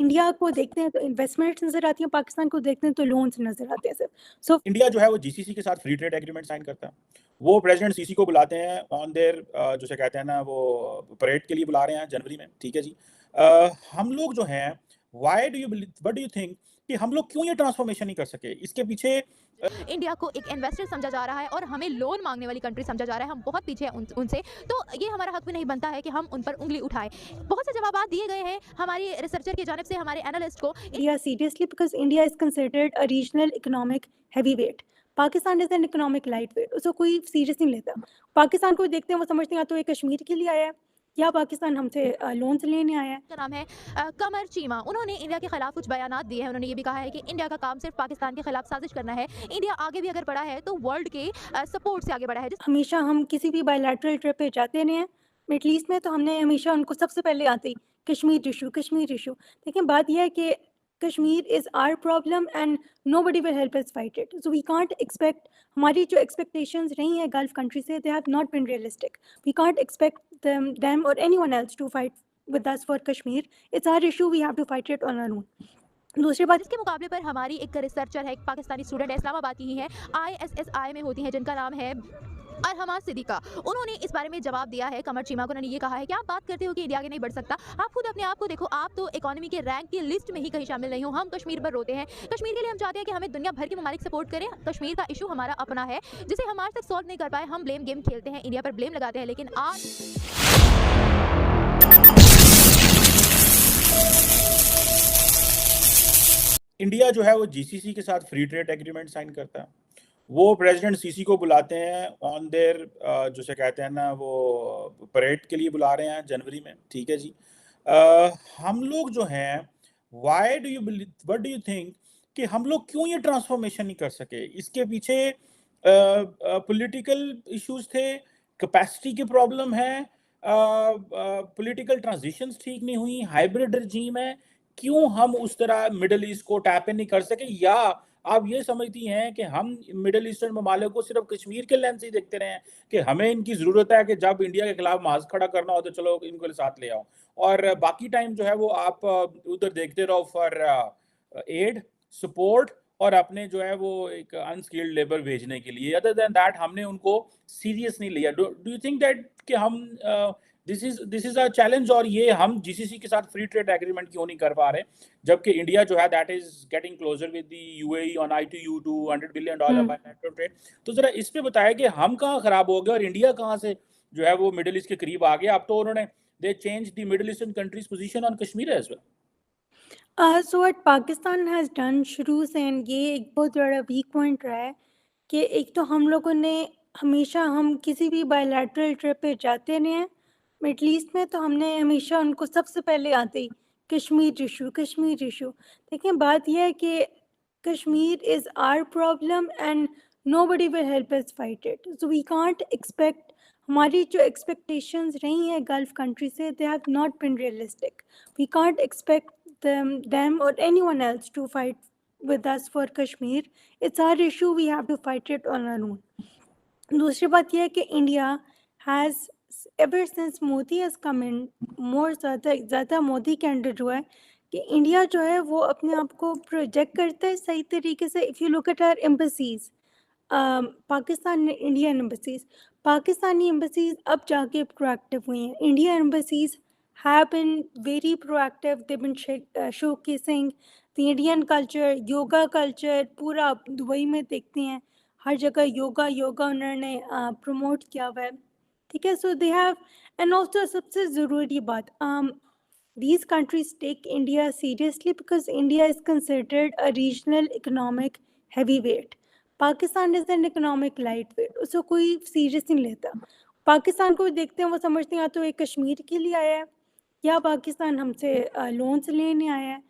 India को देखते हैं तो इन्वेस्टमेंट्स नजर आती हैं, पाकिस्तान को देखते हैं तो लोन्स नजर आते हैं सिर्फ। सो इंडिया जो है वो जीसीसी के साथ फ्री ट्रेड एग्रीमेंट साइन करता है। वो प्रेसिडेंट सीसी को बुलाते हैं ऑन देयर जैसे कहते हैं ना वो परेड के लिए बुला रहे हैं जनवरी में, ठीक है जी। हम लोग जो हैं why do you what do you think कि हम लोग क्यों ये ट्रांसफॉर्मेशन नहीं कर सके? इसके पीछे इंडिया को एक इन्वेस्टर समझा जा रहा है और हमें लोन मांगने वाली कंट्री समझा जा रहा है। हम बहुत पीछे हैं उनसे, तो ये हमारा हक भी नहीं बनता है कि हम उन पर उंगली उठाएं। बहुत से जवाब दिए गए हैं हमारी रिसर्चर की जानिब से, हमारे एनालिस्ट को। India seriously because India is considered a regional economic heavy weight, Pakistan is an economic light weight, उसको कोई सीरियस नहीं लेता। पाकिस्तान को देखते हैं वो समझते हैं या तो ये कश्मीर के लिए आया है या पाकिस्तान हमसे लोन्स लेने आया है। का नाम है कमर चीमा। उन्होंने इंडिया के खिलाफ कुछ बयानात दिए हैं। उन्होंने ये भी कहा है कि इंडिया का काम सिर्फ पाकिस्तान के खिलाफ साजिश करना है। इंडिया आगे भी अगर बढ़ा है तो वर्ल्ड के सपोर्ट से आगे बढ़ा है। हमेशा हम किसी भी बायलैटरल ट्रिप पे जाते रहे हैं मिडल ईस्ट में, तो हमने हमेशा उनको सबसे पहले आते ही कश्मीर इशू। लेकिन बात यह है कि Kashmir is our problem and nobody will help us fight it. So we can't expect, हमारी जो एक्सपेक्टेशंस रही हैं गल्फ कंट्री से, they have not been realistic. We can't expect them or anyone else to fight with us for Kashmir. It's our issue, we have to fight it on our own. दूसरी बात, इसके मुकाबले पर हमारी एक researcher है, एक पाकिस्तानी स्टूडेंट है, इस्लामाबाद की ही है, ISSI में होती है, जिनका नाम है अरहमा सिद्दीका। उन्होंने इस बारे में जवाब दिया है कमर चीमा को। उन्होंने ये कहा है कि आप बात करते हो कि इंडिया आगे नहीं बढ़ सकता, आप खुद अपने आप को देखो, आप तो इकोनॉमी के रैंक की लिस्ट में ही कहीं शामिल नहीं हो। हम कश्मीर पर रोते हैं, कश्मीर के लिए हम चाहते हैं कि हमें दुनिया भर के ममालिक सपोर्ट करें। कश्मीर का इशू हमारा अपना है जिसे हम आज तक सॉल्व नहीं कर पाए। हम ब्लेम गेम खेलते हैं, इंडिया पर ब्लेम लगाते हैं, लेकिन आज इंडिया जो है वो जीसीसी के साथ फ्री ट्रेड एग्रीमेंट साइन करता है। वो प्रेसिडेंट सीसी को बुलाते हैं ऑन देयर जैसे कहते हैं ना वो परेड के लिए बुला रहे हैं जनवरी में, ठीक है जी। हम लोग जो हैं why do you what do you think कि हम लोग क्यों ये ट्रांसफॉर्मेशन नहीं कर सके? इसके पीछे पॉलिटिकल इश्यूज थे, कैपेसिटी की प्रॉब्लम है, पॉलिटिकल ट्रांजिशंस ठीक नहीं हुई, हाइब्रिड रजीम है। क्यों हम उस तरह मिडिल ईस्ट को टैप इन नहीं कर सके? या आप ये समझती हैं कि हम मिडिल ईस्टर्न ममालिक को सिर्फ कश्मीर के लेंस ही देखते रहे हैं कि हमें इनकी जरूरत है कि जब इंडिया के खिलाफ मार्च खड़ा करना हो तो चलो इनको साथ ले आओ, और बाकी टाइम जो है वो आप उधर देखते रहो फॉर एड सपोर्ट और अपने जो है वो एक अनस्किल्ड लेबर भेजने के लिए। अदर देन दैट हमने उनको सीरियस नहीं लिया। डू यू थिंक दैट कि हम दिस इज अ चैलेंज, और ये हम जीसीसी के साथ फ्री ट्रेड एग्रीमेंट क्यों नहीं कर पा रहे, जबकि इंडिया जो है that is getting closure with the UAE on ITU $200 billion bilateral trade. तो जरा इस पे बताया कि हम कहाँ खराब हो गए और इंडिया कहाँ से जो है वो मिडिल ईस्ट के करीब आ गया? अब तो उन्होंने they change the middle eastern countries position on Kashmir as well. So what Pakistan has done शुरू से, एंड ये एक बहुत बड़ा वीक पॉइंट रहा है कि एक तो हम लोगों ने हमेशा, हम किसी भी बायलैटरल ट्रिप पे जाते रहे हैं मिडल ईस्ट में, तो हमने हमेशा उनको सबसे पहले आते ही कश्मीर इशू। लेकिन बात यह है कि Kashmir is our problem and nobody will help us fight it. So we can't expect, हमारी जो एक्सपेक्टेशंस रही हैं गल्फ कंट्री से, they have not been realistic. We can't expect them or anyone else to fight with us for Kashmir. It's our issue, we have to fight it on our own. दूसरी बात यह है कि India has ever since Modi has come in, more ज़्यादा Modi candidate हुआ है कि India जो है वो अपने आप को प्रोजेक्ट करता है सही तरीके से। If you look at our embassies, Pakistan Indian embassies, Pakistani embassies अब जाके प्रोएक्टिव हुई हैं। Indian embassies have been very proactive. They've been showcasing the Indian culture, yoga culture. पूरा दुबई में देखते हैं हर जगह योगा उन्होंने प्रमोट किया हुआ है, ठीक है। सो दे हैव, एंड ऑल्सो सबसे ज़रूरी बात, these countries take India seriously because India is considered a regional economic heavyweight. Pakistan is an economic light weight, उसको कोई सीरियस नहीं लेता। पाकिस्तान को देखते हैं वो समझते हैं या तो ये कश्मीर के लिए आया है या पाकिस्तान हमसे लोन्स लेने आया है।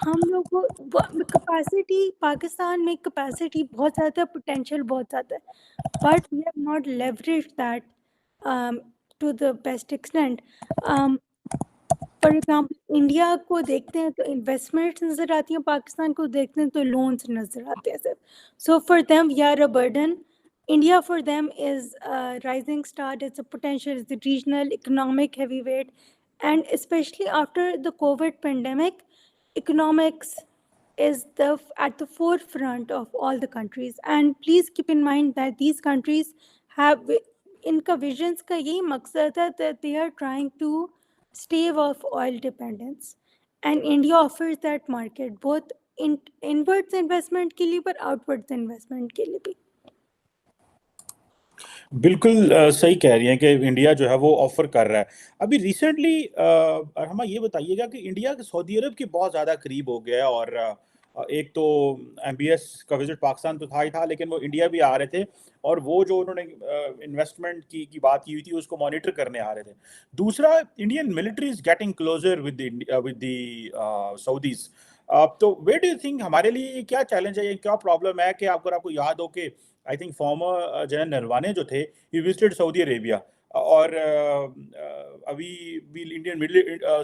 हम लोग को कैपेसिटी, पाकिस्तान में कैपेसिटी बहुत ज़्यादा, पोटेंशियल बहुत ज़्यादा है, but we have not leverage that to the best extent. For example India को देखते हैं तो इन्वेस्टमेंट्स नज़र आती हैं, पाकिस्तान को देखते हैं तो लोन्स नज़र आते हैं सिर्फ। So for them we are a burden. India for them is a rising star, it's a potential, it's a regional economic heavyweight, and especially after the COVID pandemic, economics is at the forefront of all the countries. And please keep in mind that these countries have, इनका visions का यही मकसद है that they are trying to stave off oil dependence. And India offers that market both inwards investment के लिए पर outwards investment के लिए भी. बिल्कुल सही कह रही हैं कि इंडिया जो है वो ऑफर कर रहा है अभी रिसेंटली। हमें ये बताइएगा कि इंडिया के सऊदी अरब के बहुत ज़्यादा करीब हो गया है और एक तो एमबीएस का विजिट पाकिस्तान तो था ही था, लेकिन वो इंडिया भी आ रहे थे और वो जो उन्होंने इन्वेस्टमेंट की बात की हुई थी उसको मॉनिटर करने आ रहे थे। दूसरा, Indian military is getting closure with the Saudis. तो वेयर डू यू थिंक हमारे लिए क्या चैलेंज है, क्या प्रॉब्लम है कि आपको याद हो कि I think former general Naravane जो थे ही विजिटेड सऊदी अरेबिया और अभी भी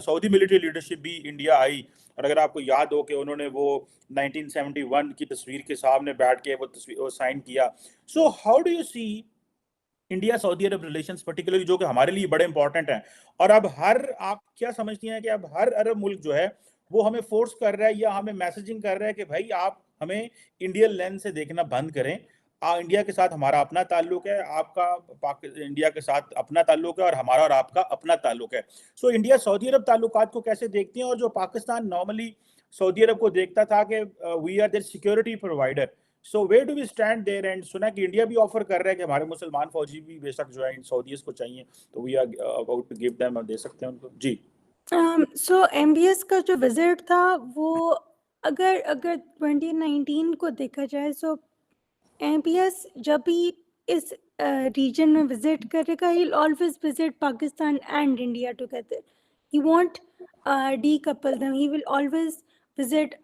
सऊदी मिलिट्री लीडरशिप भी इंडिया आई और अगर आपको याद हो कि उन्होंने वो 1971 की तस्वीर के सामने बैठ के वो तस्वीर साइन किया। So how do you see India Saudi Arabia relations particularly जो कि हमारे लिए बड़े इंपॉर्टेंट हैं और अब आप क्या समझती हैं कि अब हर अरब मुल्क जो है वो हमें फोर्स कर रहा है या हमें मैसेजिंग कर रहा है कि भाई आप हमें इंडियन लेंस से देखना बंद करें। इंडिया के साथ हमारा अपना ताल्लुक है, आपका इंडिया के साथ अपना ताल्लुक है और हमारा और आपका अपना ताल्लुक है। सो इंडिया सऊदी अरब ताल्लुकात को कैसे देखती हैं और जो पाकिस्तान नॉर्मली सऊदी अरब को देखता था कि we are there security provider, so where do we stand there? And सुना कि इंडिया भी ऑफर कर रहा है कि हमारे मुसलमान फौजी भी बेशक जो है इन सऊदीज को चाहिए तो we are about to give them और दे सकते हैं उनको जी। सो एमबीएस का जो विजिट था वो अगर अगर 2019 को देखा जाए, सो एमबीएस जब भी इस रीजन में विजिट करेगा ही always visit Pakistan and India together. He want decouple them. He will always visit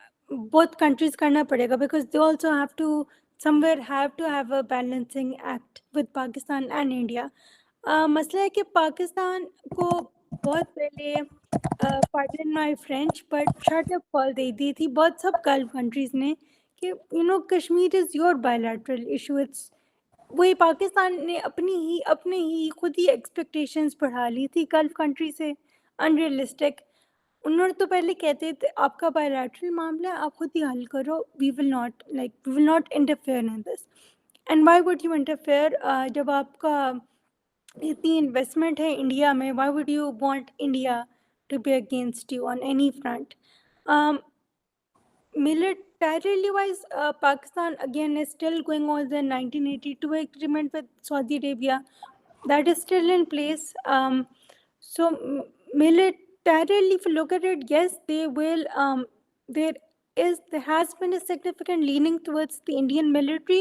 both countries करना पड़ेगा because they also have to somewhere have a balancing act with Pakistan and India. मसला है कि पाकिस्तान को बहुत पहले pardon my French but shut up call दे दी थी बहुत सब गल्फ कंट्रीज ने कि Kashmir is your bilateral issue. It's वही पाकिस्तान ने अपने ही खुद ही एक्सपेक्टेशंस बढ़ा ली थी गल्फ कंट्री से, अनरियलिस्टिक. उन्होंने तो पहले कहते थे आपका बायलैटरल मामला है आप खुद ही हल करो, we will not interfere in this. And why would you interfere जब आपका इतनी इन्वेस्टमेंट है इंडिया में? Why would you want India to be against you on any front? Militarily wise, Pakistan again is still going on the 1982 agreement with Saudi Arabia. That is still in place. So militarily, if you look at it, yes, they will. There has been a significant leaning towards the Indian military.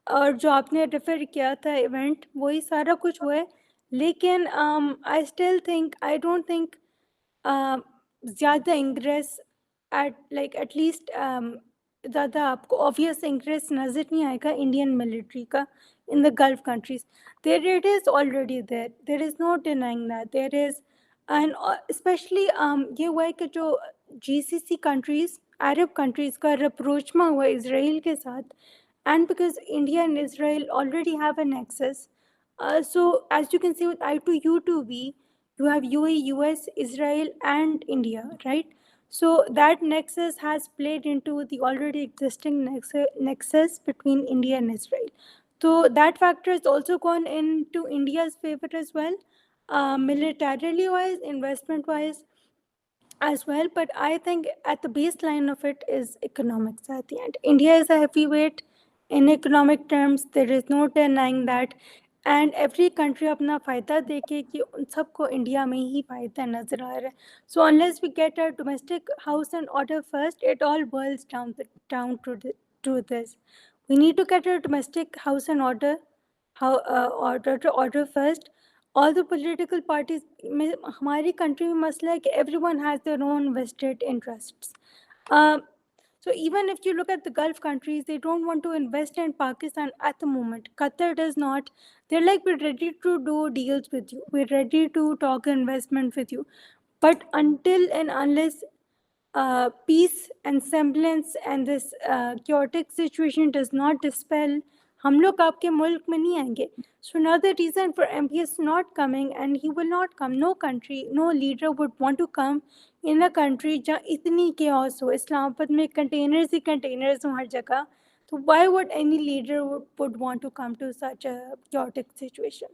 और जो आपने refer किया था event वही सारा कुछ हुआ है, लेकिन I still think I don't think ज़्यादा इंग्रेस एटलीस्ट ज़्यादा आपको ऑब्वियस इंग्रेस नज़र नहीं आएगा इंडियन मिलिट्री का in the gulf countries. There it is already there is no denying that there is. And specially ये हुआ है कि जो जीसीसी कंट्रीज़ अरब कंट्रीज़ का रप्रोचमा हुआ इसराइल के साथ, and because India and Israel already have an access. So as you can see with I2U2V, you have UAE, US, Israel and India, right? So that nexus has played into the already existing nexus between India and Israel. So that factor has also gone into India's favor as well, militarily wise, investment wise as well. But I think at the baseline of it is economics at the end. India is a heavyweight in economic terms. There is no denying that. And every country अपना फ़ायदा देखे कि उन सबको India में ही फ़ायदा नज़र आ रहा है. So unless we get our domestic house in order first, it all boils down to this. We need to get our domestic house in order, order first. All the political parties में हमारी country में मसला है कि everyone has their own vested interests. So even if you look at the Gulf countries, they don't want to invest in Pakistan at the moment. Qatar does not. They're like, we're ready to do deals with you. We're ready to talk investment with you. But until and unless peace and semblance and this chaotic situation does not dispel, हम लोग आपके मुल्क में नहीं आएंगे. So another reason for MPS not coming, and he will not come. No country, no leader would want to come in a country जहाँ इतनी chaos हो. इस्लामाबाद में containers ही containers हो हर जगह. So why would any leader would want to come to such a chaotic situation?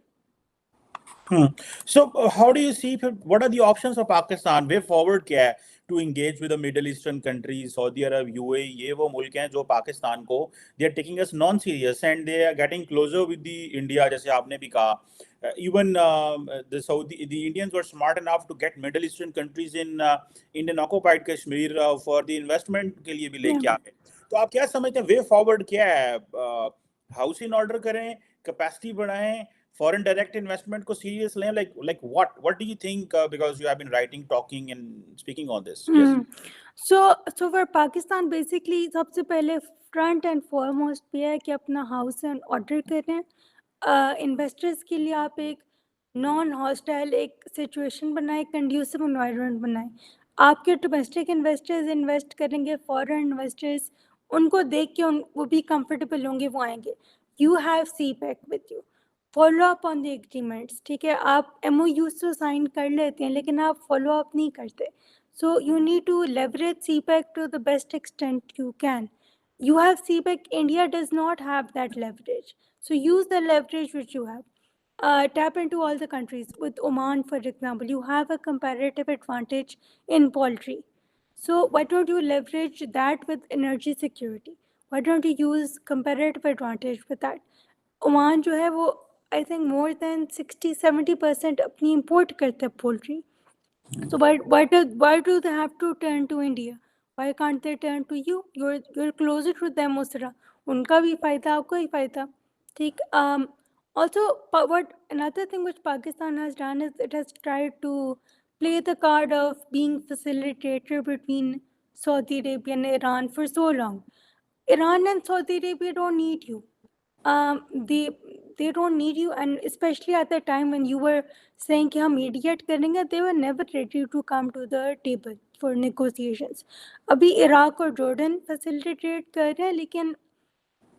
So, how do you see? What are the options for Pakistan? Way forward क्या है to engage with the Middle Eastern countries, Saudi Arab, UAE? ये वो मुल्क हैं जो पाकिस्तान को they are taking us non-serious and they are getting closer with the India. जैसे आपने भी कहा, even the Indians were smart enough to get Middle Eastern countries in Indian occupied Kashmir for the investment के लिए भी लेके Yeah. आए. तो आप क्या समझते हैं? Way forward क्या है? House in order करें, capacity बढ़ाएं, foreign direct investment को serious लें, like what do you think, because you have been writing, talking and speaking on this? Yes. So for Pakistan basically सबसे पहले front and foremost पे है कि अपना house and order करें. इन्वेस्टर्स के लिए आप एक नॉन हॉस्टाइल एक सिचुएशन बनाए, कंड्यूसिव एनवायरनमेंट बनाए. आपके डोमेस्टिक इन्वेस्टर्स इन्वेस्ट करेंगे, फॉरेन इन्वेस्टर्स उनको देख के वो भी कंफर्टेबल होंगे, वो आएंगे. You have CPEC with you, follow up on the agreements. ठीक है, आप MOU तो साइन कर लेते हैं लेकिन आप फॉलो अप नहीं करते. So you need to leverage CPEC to the best extent you can. You have CPEC, India does not have that leverage. So use the leverage which you have. Tap into all the countries. With Oman, for example, you have a comparative advantage in poultry. So why don't you leverage that with energy security? Why don't you use comparative advantage with that? Oman जो है वो I think more than 60-70% अपनी import करते हैं poultry. So why do they have to turn to India? Why can't they turn to you? You're closer to them, Musra. उनका भी फायदा, आपको ही फायदा. ठीक. Also, what another thing which Pakistan has done is it has tried to play the card of being facilitator between Saudi Arabia and Iran for so long. Iran and Saudi Arabia don't need you. They don't need you, and especially at the time when you were saying कि हम mediate करेंगे, they were never ready to come to the table for negotiations. अभी Iraq और Jordan facilitate कर रहे हैं लेकिन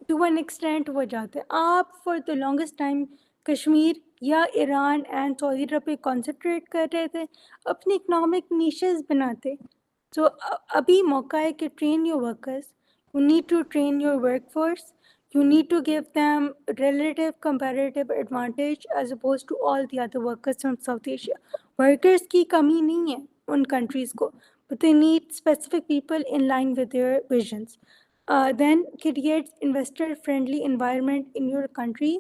to an extent वो जाते हैं. आप for the longest time Kashmir या ईरान एंड सऊदी अरब पे concentrate कर रहे थे, अपनी economic niches बनाते. So अभी मौका है कि train your workers. You need to train your workforce. You need to give them relative comparative advantage as opposed to all the other workers from South Asia. Workers की कमी नहीं है उन countries को, but they need specific people in line with their visions. Then create investor-friendly environment in your country.